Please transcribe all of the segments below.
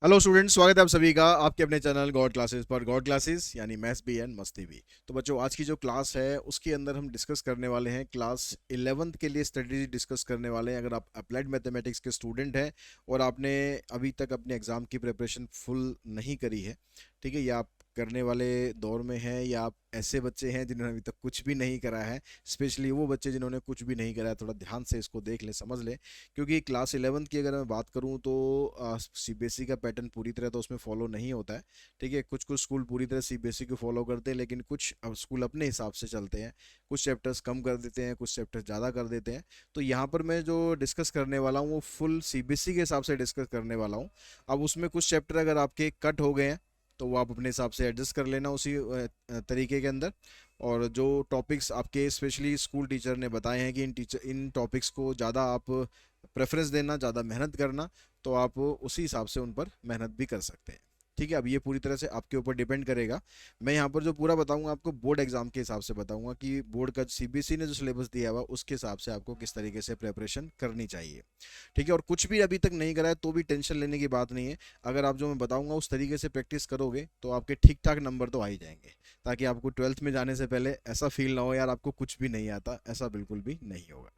Hello students, स्वागत है आप सभी का आपके अपने चैनल गॉड क्लासेस पर। गॉड क्लासेस यानी मैथ्स भी एंड मस्ती भी। तो बच्चों, आज की जो क्लास है उसके अंदर हम डिस्कस करने वाले हैं क्लास 11th के लिए स्ट्रेटेजी डिस्कस करने वाले हैं। अगर आप अप्लाइड मैथमेटिक्स के स्टूडेंट हैं और आपने अभी तक अपने एग्ज़ाम की प्रिपरेशन फुल नहीं करी है, ठीक है, या आप करने वाले दौर में हैं, या आप ऐसे बच्चे हैं जिन्होंने अभी तक कुछ भी नहीं करा है, स्पेशली वो बच्चे जिन्होंने कुछ भी नहीं करा है, थोड़ा ध्यान से इसको देख लें, समझ लें। क्योंकि क्लास 11th की अगर मैं बात करूं तो सीबीएसई का पैटर्न पूरी तरह तो उसमें फॉलो नहीं होता है। ठीक है, कुछ कुछ स्कूल पूरी तरह सीबीएसई को फॉलो करते हैं, लेकिन कुछ स्कूल अपने हिसाब से चलते हैं। कुछ चैप्टर्स कम कर देते हैं, कुछ चैप्टर्स ज़्यादा कर देते हैं। तो यहाँ पर मैं जो डिस्कस करने वाला हूँ वो फुल सीबीएसई के हिसाब से डिस्कस करने वाला हूँ। अब उसमें कुछ चैप्टर अगर आपके कट हो गए हैं तो वो आप अपने हिसाब से एडजस्ट कर लेना उसी तरीके के अंदर। और जो टॉपिक्स आपके स्पेशली स्कूल टीचर ने बताए हैं कि इन टॉपिक्स को ज़्यादा आप प्रेफरेंस देना, ज़्यादा मेहनत करना, तो आप उसी हिसाब से उन पर मेहनत भी कर सकते हैं। ठीक है, अब ये पूरी तरह से आपके ऊपर डिपेंड करेगा। मैं यहाँ पर जो पूरा बताऊंगा आपको बोर्ड एग्जाम के हिसाब से बताऊंगा कि बोर्ड का सीबीएसई ने जो सिलेबस दिया हुआ उसके हिसाब से आपको किस तरीके से प्रेपरेशन करनी चाहिए। ठीक है, और कुछ भी अभी तक नहीं करा है तो भी टेंशन लेने की बात नहीं है। अगर आप जो मैं बताऊंगा उस तरीके से प्रैक्टिस करोगे तो आपके ठीक ठाक नंबर तो आ ही जाएंगे, ताकि आपको 12th में जाने से पहले ऐसा फील ना हो यार आपको कुछ भी नहीं आता। ऐसा बिल्कुल भी नहीं होगा।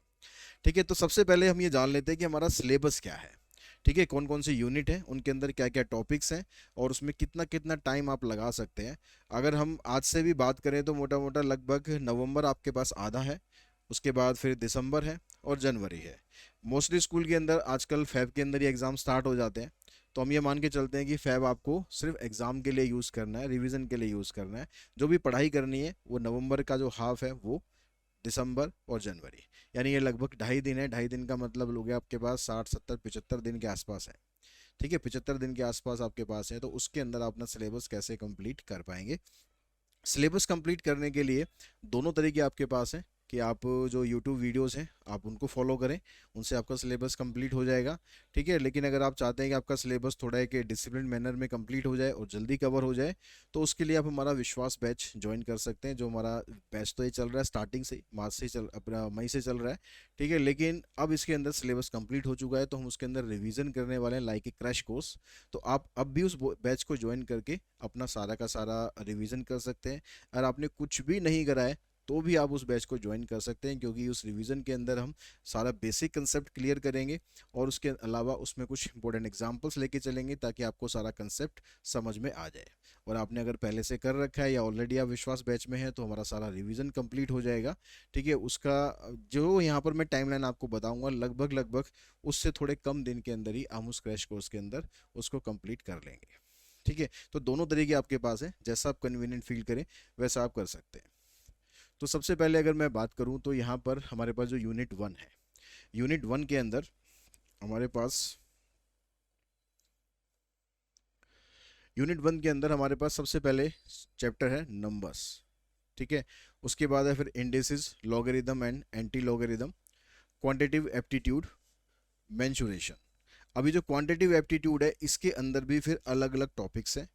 ठीक है, तो सबसे पहले हम ये जान लेते हैं कि हमारा सिलेबस क्या है। ठीक है, कौन कौन से यूनिट हैं, उनके अंदर क्या क्या टॉपिक्स हैं, और उसमें कितना कितना टाइम आप लगा सकते हैं। अगर हम आज से भी बात करें तो मोटा मोटा लगभग नवंबर आपके पास आधा है, उसके बाद फिर दिसंबर है और जनवरी है। मोस्टली स्कूल के अंदर आजकल फैब के अंदर ही एग्ज़ाम स्टार्ट हो जाते हैं। तो हम ये मान के चलते हैं कि फैब आपको सिर्फ एग्ज़ाम के लिए यूज़ करना है, रिवीजन के लिए यूज़ करना है। जो भी पढ़ाई करनी है वो नवंबर का जो हाफ है वो दिसंबर और जनवरी, यानी ये लगभग 2.5 दिन है। 2.5 दिन का मतलब हो गया आपके पास 60 70 75 दिन के आसपास है। ठीक है, 75 दिन के आसपास आपके पास है, तो उसके अंदर आप अपना सिलेबस कैसे कंप्लीट कर पाएंगे। सिलेबस कंप्लीट करने के लिए दोनों तरीके आपके पास हैं कि आप जो यूट्यूब वीडियोस हैं आप उनको फॉलो करें, उनसे आपका सिलेबस कंप्लीट हो जाएगा। ठीक है, लेकिन अगर आप चाहते हैं कि आपका सिलेबस थोड़ा एक डिसिप्लिन मैनर में कंप्लीट हो जाए और जल्दी कवर हो जाए, तो उसके लिए आप हमारा विश्वास बैच ज्वाइन कर सकते हैं। जो हमारा बैच तो ये चल रहा है स्टार्टिंग से, मार्च से चल अपना मई से चल रहा है। ठीक है, लेकिन अब इसके अंदर सिलेबस कंप्लीट हो चुका है तो हम उसके अंदर रिवीजन करने वाले हैं, लाइक ए क्रैश कोर्स। तो आप अब भी उस बैच को ज्वाइन करके अपना सारा का सारा रिवीजन कर सकते हैं। अगर आपने कुछ भी नहीं करा है तो भी आप उस बैच को ज्वाइन कर सकते हैं, क्योंकि उस रिवीजन के अंदर हम सारा बेसिक कंसेप्ट क्लियर करेंगे और उसके अलावा उसमें कुछ इंपॉर्टेंट एग्जांपल्स लेके चलेंगे ताकि आपको सारा कंसेप्ट समझ में आ जाए। और आपने अगर पहले से कर रखा है या ऑलरेडी आप विश्वास बैच में है तो हमारा सारा रिवीजन कंप्लीट हो जाएगा। ठीक है, उसका जो यहाँ पर मैं टाइमलाइन आपको बताऊंगा लगभग लगभग उससे थोड़े कम दिन के अंदर ही हम उस क्रैश कोर्स के अंदर उसको कंप्लीट कर लेंगे। ठीक है, तो दोनों तरीके आपके पास हैं, जैसा आप कन्वीनियंट फील करें वैसा आप कर सकते हैं। तो सबसे पहले अगर मैं बात करूं तो यहाँ पर हमारे पास जो यूनिट 1 है, यूनिट 1 के अंदर हमारे पास सबसे पहले चैप्टर है नंबर्स। ठीक है, उसके बाद है फिर indices, logarithm and anti logarithm, quantitative aptitude, mensuration. अभी जो क्वांटिटिव एप्टीट्यूड है इसके अंदर भी फिर अलग अलग टॉपिक्स हैं।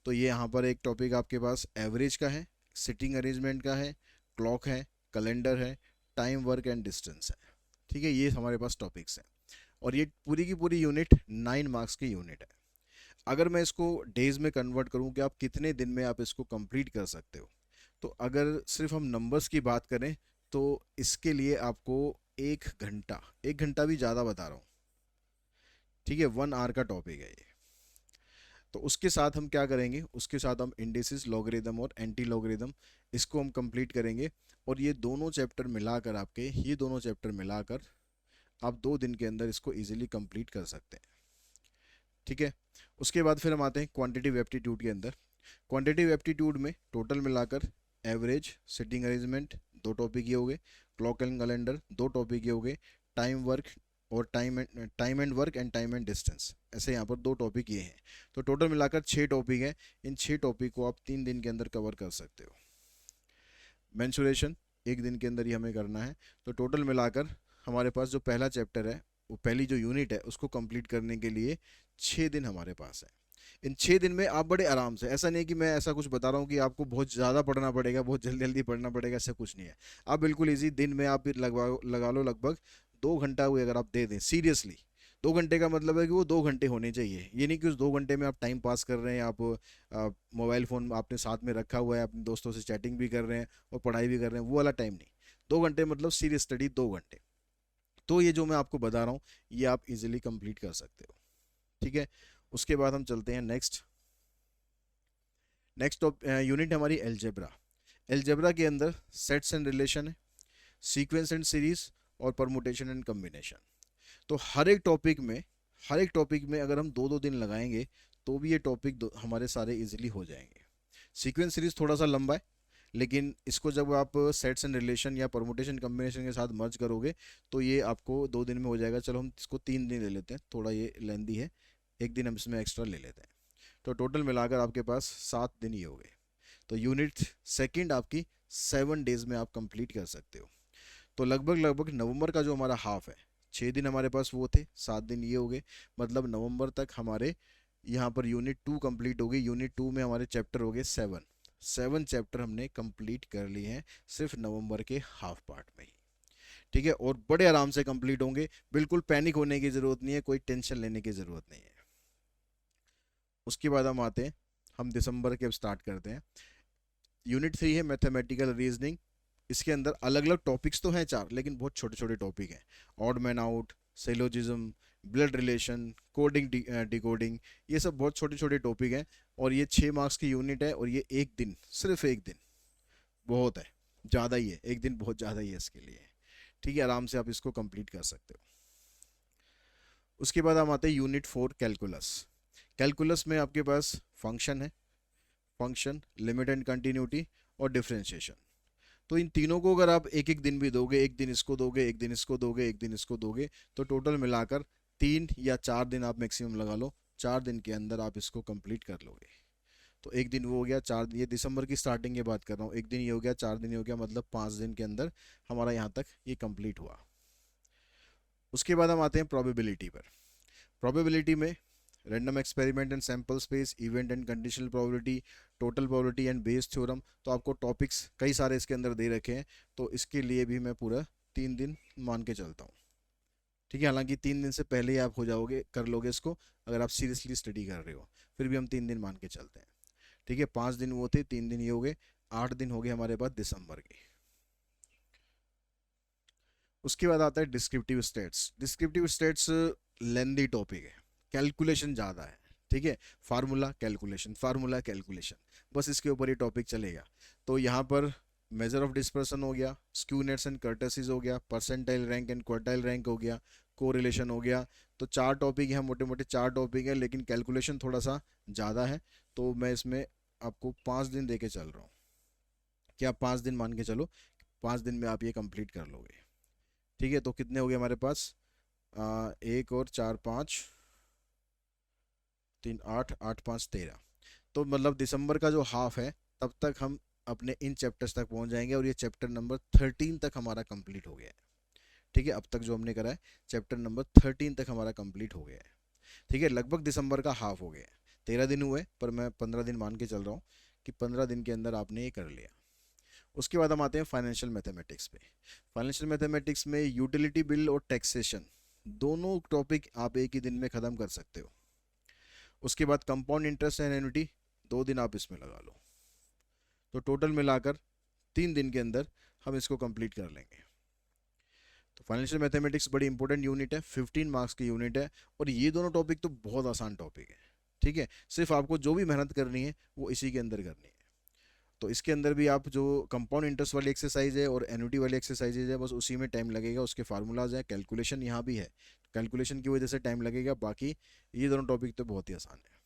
तो ये यहाँ पर एक टॉपिक आपके पास एवरेज का है, सिटिंग अरेंजमेंट का है, क्लॉक है, कैलेंडर है, टाइम वर्क एंड डिस्टेंस है। ठीक है, ये हमारे पास टॉपिक्स हैं और ये पूरी की पूरी यूनिट 9 मार्क्स की यूनिट है। अगर मैं इसको डेज में कन्वर्ट करूँ कि आप कितने दिन में आप इसको कंप्लीट कर सकते हो, तो अगर सिर्फ हम नंबर्स की बात करें तो इसके लिए आपको 1 घंटा, 1 घंटा भी ज़्यादा बता रहा हूँ। ठीक है, 1 आवर का टॉपिक है ये। तो उसके साथ हम क्या करेंगे, उसके साथ हम इंडिसेस, लॉगरिदम और एंटी लॉगरिदम इसको हम कंप्लीट करेंगे। और ये दोनों चैप्टर मिलाकर आप 2 दिन के अंदर इसको इजीली कंप्लीट कर सकते हैं। ठीक है, उसके बाद फिर हम आते हैं क्वांटिटिव एप्टीट्यूड के अंदर। क्वांटिटिव एप्टीट्यूड में टोटल मिलाकर एवरेज, सिटिंग अरेंजमेंट 2 टॉपिक ये हो गए, क्लॉक एंड कैलेंडर 2 टॉपिक ये हो गए, टाइम वर्क और time and work and time and distance, ऐसे यहाँ पर 2 टॉपिक ये हैं। तो टोटल मिलाकर 6 टॉपिक हैं। इन 6 टॉपिक को आप 3 दिन के अंदर कवर कर सकते हो। मेंसुरेशन 1 दिन के अंदर ही हमें करना है। तो टोटल मिलाकर हमारे पास जो पहला चैप्टर है, वो पहली जो यूनिट है उसको कंप्लीट करने के लिए 6 दिन हमारे पास है। इन 6 दिन में आप बड़े आराम से, ऐसा नहीं कि मैं ऐसा कुछ बता रहा हूँ कि आपको बहुत ज़्यादा पढ़ना पड़ेगा, बहुत जल्दी जल्दी पढ़ना पड़ेगा, ऐसा कुछ नहीं है। आप बिल्कुल इजी दिन में आप लगा लो लगभग 2 घंटा हुए अगर आप दे दें सीरियसली, 2 घंटे का मतलब है कि वो 2 घंटे होने चाहिए, ये नहीं कि उस 2 घंटे में आप टाइम पास कर रहे हैं, आप मोबाइल फ़ोन आपने साथ में रखा हुआ है, अपने दोस्तों से चैटिंग भी कर रहे हैं और पढ़ाई भी कर रहे हैं, वो वाला टाइम नहीं। 2 घंटे मतलब सीरियस स्टडी 2 घंटे। तो ये जो मैं आपको बता रहा हूँ ये आप इजीली कंप्लीट कर सकते हो। ठीक है, उसके बाद हम चलते हैं नेक्स्ट। नेक्स्ट यूनिट हमारी एलजेब्रा। एलजेब्रा के अंदर सेट्स एंड रिलेशन है, सीक्वेंस एंड सीरीज और परमुटेशन एंड कम्बिनेशन। तो हर एक टॉपिक में अगर हम 2-2 दिन लगाएंगे तो भी ये टॉपिक हमारे सारे इजीली हो जाएंगे। सीक्वेंस सीरीज थोड़ा सा लंबा है, लेकिन इसको जब आप सेट्स एंड रिलेशन या परमुटेशन कम्बिनेशन के साथ मर्ज करोगे तो ये आपको 2 दिन में हो जाएगा। चलो हम इसको 3 दिन ले लेते हैं, थोड़ा ये लेंदी है, एक दिन हम इसमें एक्स्ट्रा ले लेते हैं। तो टोटल मिलाकर आपके पास 7 दिन ही हो गए। तो यूनिट सेकंड आपकी 7 डेज में आप कंप्लीट कर सकते हो। तो लगभग लगभग नवंबर का जो हमारा हाफ है, 6 दिन हमारे पास वो थे, 7 दिन ये हो गए, मतलब नवंबर तक हमारे यहाँ पर यूनिट 2 कंप्लीट हो गई। यूनिट 2 में हमारे चैप्टर हो गए 7 चैप्टर हमने कंप्लीट कर लिए हैं सिर्फ नवंबर के हाफ पार्ट में ही। ठीक है, और बड़े आराम से कंप्लीट होंगे, बिल्कुल पैनिक होने की ज़रूरत नहीं है, कोई टेंशन लेने की ज़रूरत नहीं है। उसके बाद हम आते हैं, हम दिसंबर के अब स्टार्ट करते हैं। यूनिट 3 है मैथमेटिकल रीजनिंग। इसके अंदर अलग अलग टॉपिक्स तो हैं 4, लेकिन बहुत छोटे छोटे टॉपिक हैं। Odd man out, syllogism, blood relation, coding, decoding, ये सब बहुत छोटे छोटे टॉपिक हैं। और ये 6 मार्क्स की यूनिट है, और ये एक दिन, सिर्फ एक दिन बहुत है, ज़्यादा ही है, एक दिन बहुत ज़्यादा ही है इसके लिए। ठीक है, आराम से आप इसको कंप्लीट कर सकते हो। उसके बाद हम आते हैं यूनिट 4 कैलकुलस। कैलकुलस में आपके पास फंक्शन है, फंक्शन, लिमिट एंड कंटिन्यूटी और डिफरेंशिएशन। तो इन तीनों को अगर आप एक एक दिन भी दोगे, एक दिन इसको दोगे, एक दिन इसको दोगे, एक दिन इसको दोगे, तो टोटल मिलाकर 3 या 4 दिन आप मैक्सिमम लगा लो, 4 दिन के अंदर आप इसको कंप्लीट कर लोगे। तो एक दिन वो हो गया, 4 दिन, ये दिसंबर की स्टार्टिंग की बात कर रहा हूँ, एक दिन ये हो गया, 4 दिन ये हो गया, मतलब 5 दिन के अंदर हमारा यहाँ तक ये कंप्लीट हुआ। उसके बाद हम आते हैं प्रोबेबिलिटी पर। प्रोबेबिलिटी में random experiment and sample space, event and conditional probability, total probability and Bayes theorem. तो आपको टॉपिक्स कई सारे इसके अंदर दे रखे हैं, तो इसके लिए भी मैं पूरा 3 दिन मान के चलता हूँ। ठीक है, हालांकि 3 दिन से पहले ही आप हो जाओगे, कर लोगे इसको, अगर आप सीरियसली स्टडी कर रहे हो, फिर भी हम 3 दिन मान के चलते हैं। ठीक है, 5 दिन वो थे, 3 दिन ये हो गए, 8 दिन हो गए हमारे पास दिसंबर के। उसके बाद आता है डिस्क्रिप्टिव स्टेट्स। डिस्क्रिप्टिव स्टेट्स लेंदी टॉपिक है, कैलकुलेशन ज़्यादा है। ठीक है, फार्मूला कैलकुलेशन, फार्मूला कैलकुलेशन, बस इसके ऊपर ही टॉपिक चलेगा। तो यहाँ पर मेजर ऑफ डिस्पर्सन हो गया, स्क्यूनेट्स एंड कर्टेसिस हो गया, percentile rank and quartile rank हो गया, कोरिलेशन हो गया। तो 4 टॉपिक हैं, मोटे मोटे 4 टॉपिक हैं, लेकिन कैलकुलेशन थोड़ा सा ज़्यादा है, तो मैं इसमें आपको 5 दिन दे के चल रहा हूँ कि आप 5 दिन मान के चलो, 5 दिन में आप ये कंप्लीट कर लोगे। ठीक है, तो कितने हो गए हमारे पास, 1 और 4 5 3 8 8 5 13। तो मतलब दिसंबर का जो हाफ है तब तक हम अपने इन चैप्टर्स तक पहुंच जाएंगे, और ये चैप्टर नंबर 13 तक हमारा कंप्लीट हो गया है। ठीक है, अब तक जो हमने करा है चैप्टर नंबर 13 तक हमारा कंप्लीट हो गया है। ठीक है, लगभग दिसंबर का हाफ हो गया है, 13 दिन हुए, पर मैं 15 दिन मान के चल रहा हूँ कि 15 दिन के अंदर आपने ये कर लिया। उसके बाद हम आते हैं फाइनेंशियल मैथमेटिक्स पे। फाइनेंशियल मैथमेटिक्स में यूटिलिटी बिल और टैक्सेशन, दोनों टॉपिक आप एक ही दिन में ख़त्म कर सकते हो। उसके बाद कंपाउंड इंटरेस्ट एंड एन्युटी, 2 दिन आप इसमें लगा लो, तो टोटल मिलाकर 3 दिन के अंदर हम इसको कंप्लीट कर लेंगे। तो फाइनेंशियल मैथमेटिक्स बड़ी इंपॉर्टेंट यूनिट है, 15 मार्क्स की यूनिट है, और ये दोनों टॉपिक तो बहुत आसान टॉपिक है। ठीक है, सिर्फ आपको जो भी मेहनत करनी है वो इसी के अंदर करनी है। तो इसके अंदर भी आप जो कंपाउंड इंटरेस्ट वाली एक्सरसाइज है और एन्युटी वाली एक्सरसाइजेज है, बस उसी में टाइम लगेगा, उसके फार्मूलाज हैं, कैलकुलेशन यहाँ भी है, कैलकुलेशन की वजह से टाइम लगेगा, बाकी ये दोनों टॉपिक तो बहुत ही आसान है।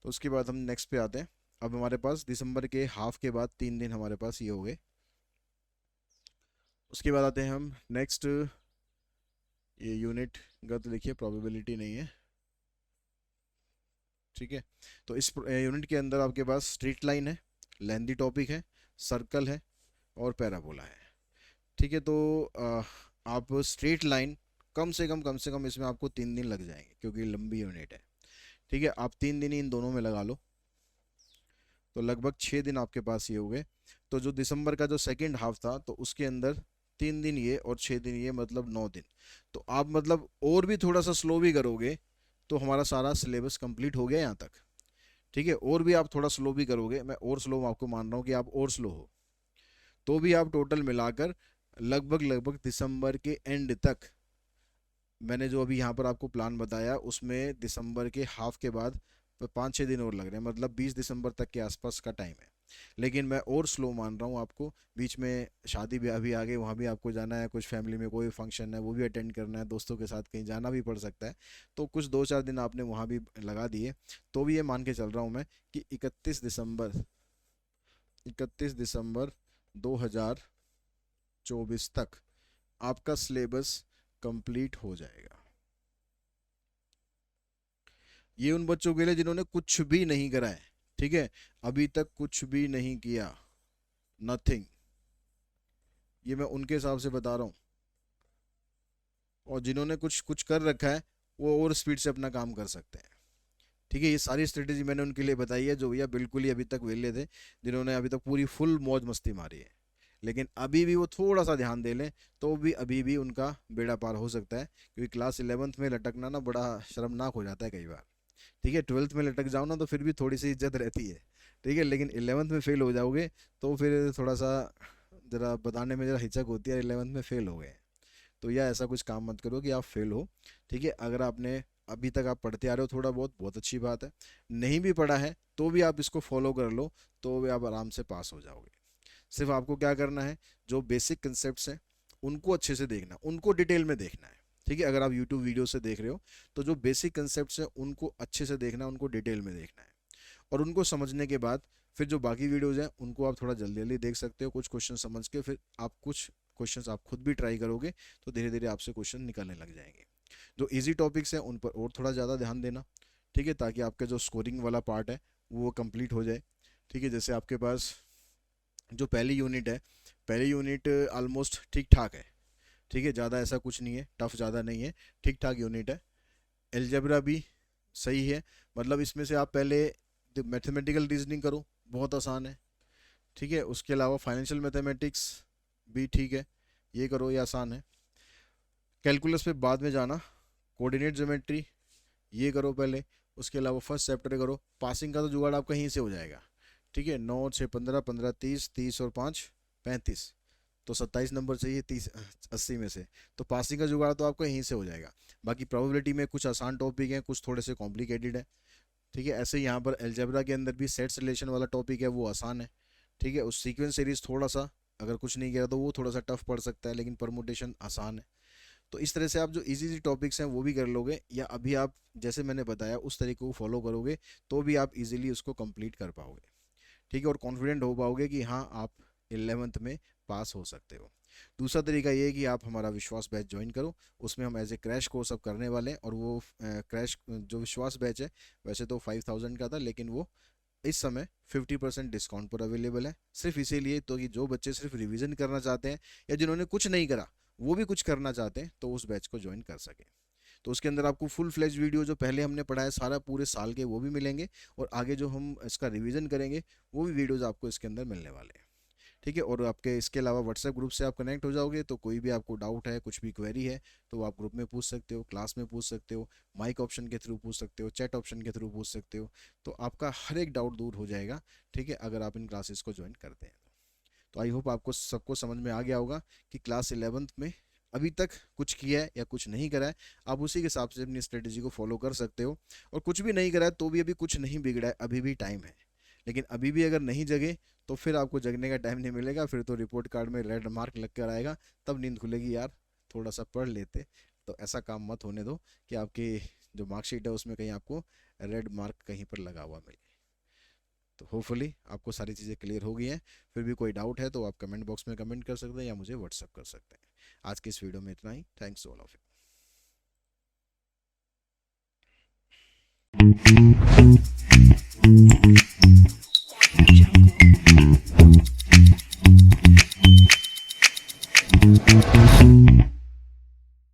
तो उसके बाद हम नेक्स्ट पे आते हैं। अब हमारे पास दिसंबर के हाफ के बाद 3 दिन हमारे पास ये हो गए। उसके बाद आते हैं हम नेक्स्ट, ये यूनिट का तो देखिए प्रोबेबिलिटी नहीं है। ठीक है, तो इस यूनिट के अंदर आपके पास स्ट्रेट लाइन है, लेंदी टॉपिक है, सर्कल है और पैराबोला है। ठीक है, तो आप स्ट्रेट लाइन कम से कम इसमें आपको 3 दिन लग जाएंगे, क्योंकि लंबी यूनिट है। ठीक है, आप 3 दिन ही इन दोनों में लगा लो, तो लगभग 6 दिन आपके पास ये हो गए। तो जो दिसंबर का जो सेकेंड हाफ था, तो उसके अंदर 3 दिन ये और 6 दिन ये, मतलब 9 दिन। तो आप मतलब और भी थोड़ा सा स्लो भी करोगे तो हमारा सारा सिलेबस कंप्लीट हो गया यहाँ तक। ठीक है, और भी आप थोड़ा स्लो भी करोगे, मैं और स्लो आपको मान रहा हूँ कि आप और स्लो हो, तो भी आप टोटल मिलाकर लगभग लगभग दिसंबर के एंड तक, मैंने जो अभी यहाँ पर आपको प्लान बताया उसमें दिसंबर के हाफ के बाद 5-6 दिन और लग रहे हैं, मतलब 20 दिसंबर तक के आसपास का टाइम है। लेकिन मैं और स्लो मान रहा हूँ आपको, बीच में शादी ब्याह भी आ गई, वहाँ भी आपको जाना है, कुछ फैमिली में कोई फंक्शन है वो भी अटेंड करना है, दोस्तों के साथ कहीं जाना भी पड़ सकता है, तो कुछ 2-4 दिन आपने वहाँ भी लगा दिए, तो भी ये मान के चल रहा हूँ मैं कि 31 दिसंबर 2024 तक आपका सिलेबस कंप्लीट हो जाएगा। ये उन बच्चों के लिए जिन्होंने कुछ भी नहीं करा है, ठीक है, अभी तक कुछ भी नहीं किया, नथिंग, ये मैं उनके हिसाब से बता रहा हूँ। और जिन्होंने कुछ कुछ कर रखा है वो और स्पीड से अपना काम कर सकते हैं। ठीक है, ये सारी स्ट्रेटेजी मैंने उनके लिए बताई है जो भैया बिल्कुल ही अभी तक वेले थे, जिन्होंने अभी तक पूरी फुल मौज मस्ती मारी है। लेकिन अभी भी वो थोड़ा सा ध्यान दे लें तो भी अभी भी उनका बेड़ा पार हो सकता है, क्योंकि क्लास 11th में लटकना ना बड़ा शर्मनाक हो जाता है कई बार। ठीक है, 12th में लटक जाओ ना तो फिर भी थोड़ी सी इज्जत रहती है। ठीक है, लेकिन 11th में फेल हो जाओगे तो फिर थोड़ा सा जरा बताने में जरा हिचक होती है, 11th में फेल हो गए। तो या ऐसा कुछ काम मत करो कि आप फेल हो। ठीक है, अगर आपने अभी तक आप पढ़ते आ रहे हो थोड़ा बहुत, बहुत अच्छी बात है। नहीं भी पढ़ा है तो भी आप इसको फॉलो कर लो, तो भी आप आराम से पास हो जाओगे। सिर्फ आपको क्या करना है, जो बेसिक कंसेप्ट हैं उनको अच्छे से देखना, उनको डिटेल में देखना है। ठीक है, अगर आप यूट्यूब वीडियो से देख रहे हो तो जो बेसिक कंसेप्ट हैं उनको अच्छे से देखना है, उनको डिटेल में देखना है। और उनको समझने के बाद फिर जो बाकी वीडियोज हैं उनको आप थोड़ा जल्दी जल्दी देख सकते हो, कुछ क्वेश्चन समझ के फिर आप कुछ क्वेश्चंस आप खुद भी ट्राई करोगे तो धीरे धीरे आपसे क्वेश्चन निकलने लग जाएंगे। जो इजी टॉपिक्स हैं उन पर और थोड़ा ज़्यादा ध्यान देना। ठीक है, ताकि आपका जो स्कोरिंग वाला पार्ट है वो कंप्लीट हो जाए। ठीक है, जैसे आपके पास जो पहली यूनिट है, पहली यूनिट ऑलमोस्ट ठीक ठाक है। ठीक है, ज़्यादा ऐसा कुछ नहीं है, टफ ज़्यादा नहीं है, ठीक ठाक यूनिट है। एलजेब्रा भी सही है, मतलब इसमें से आप पहले मैथमेटिकल रीजनिंग करो, बहुत आसान है। ठीक है, उसके अलावा फाइनेंशियल मैथमेटिक्स भी ठीक है, ये करो, ये आसान है। कैलकुलस पे बाद में जाना, कोऑर्डिनेट ज्योमेट्री ये करो पहले, उसके अलावा फर्स्ट चैप्टर करो। पासिंग का तो जुगाड़ आपका यहीं से हो जाएगा। ठीक है, 9 6 15 15 30, 30 और 5 35, तो 27 नंबर चाहिए 30 80 में से, तो पासिंग का जुगाड़ तो आपका यहीं से हो जाएगा। बाकी प्रोबेबिलिटी में कुछ आसान टॉपिक हैं, कुछ थोड़े से कॉम्प्लिकेटेड है। ठीक है, ऐसे यहाँ पर अलजेब्रा के अंदर भी सेट्स रिलेशन वाला टॉपिक है, वो आसान है। ठीक है, उस सीक्वेंस सीरीज थोड़ा सा, अगर कुछ नहीं किया तो वो थोड़ा सा टफ पड़ सकता है, लेकिन परमुटेशन आसान है। तो इस तरह से आप जो इजी इजी टॉपिक्स हैं वो भी कर लोगे, या अभी आप जैसे मैंने बताया उस तरीके को फॉलो करोगे तो भी आप इजीली उसको कंप्लीट कर पाओगे। ठीक है, और कॉन्फिडेंट हो पाओगे कि हाँ आप 11th में पास हो सकते हो। दूसरा तरीका ये है कि आप हमारा विश्वास बैच ज्वाइन करो, उसमें हम एज ए क्रैश कोर्स अब करने वाले हैं, और वो क्रैश जो विश्वास बैच है वैसे तो 5000 का था, लेकिन वो इस समय 50% डिस्काउंट पर अवेलेबल है, सिर्फ इसीलिए तो कि जो बच्चे सिर्फ रिवीजन करना चाहते हैं या जिन्होंने कुछ नहीं करा वो भी कुछ करना चाहते हैं तो उस बैच को ज्वाइन कर सके। तो उसके अंदर आपको फुल फ्लेज वीडियो जो पहले हमने पढ़ा है सारा पूरे साल के वो भी मिलेंगे, और आगे जो हम इसका रिवीजन करेंगे वो भी वीडियोज़ आपको इसके अंदर मिलने वाले हैं। ठीक है, और आपके इसके अलावा व्हाट्सएप ग्रुप से आप कनेक्ट हो जाओगे, तो कोई भी आपको डाउट है, कुछ भी क्वेरी है तो आप ग्रुप में पूछ सकते हो, क्लास में पूछ सकते हो, माइक ऑप्शन के थ्रू पूछ सकते हो, चैट ऑप्शन के थ्रू पूछ सकते हो। तो आपका हर एक डाउट दूर हो जाएगा। ठीक है, अगर आप इन क्लासेस को ज्वाइन करते हैं तो आई होप आपको सबको समझ में आ गया होगा कि क्लास 11th में अभी तक कुछ किया है या कुछ नहीं करा है, आप उसी के हिसाब से अपनी स्ट्रेटेजी को फॉलो कर सकते हो। और कुछ भी नहीं करा है तो भी अभी कुछ नहीं बिगड़ा है, अभी भी टाइम है। लेकिन अभी भी अगर नहीं जगे तो फिर आपको जगने का टाइम नहीं मिलेगा, फिर तो रिपोर्ट कार्ड में रेड मार्क लग कर आएगा, तब नींद खुलेगी यार थोड़ा सा पढ़ लेते। तो ऐसा काम मत होने दो कि आपकी जो मार्कशीट है उसमें कहीं आपको रेड मार्क कहीं पर लगा हुआ मिले। तो होपफुली आपको सारी चीज़ें क्लियर हो गई हैं। फिर भी कोई डाउट है तो आप कमेंट बॉक्स में कमेंट कर सकते हैं या मुझे व्हाट्सअप कर सकते हैं। आज की इस वीडियो में इतना ही। Thanks all of you.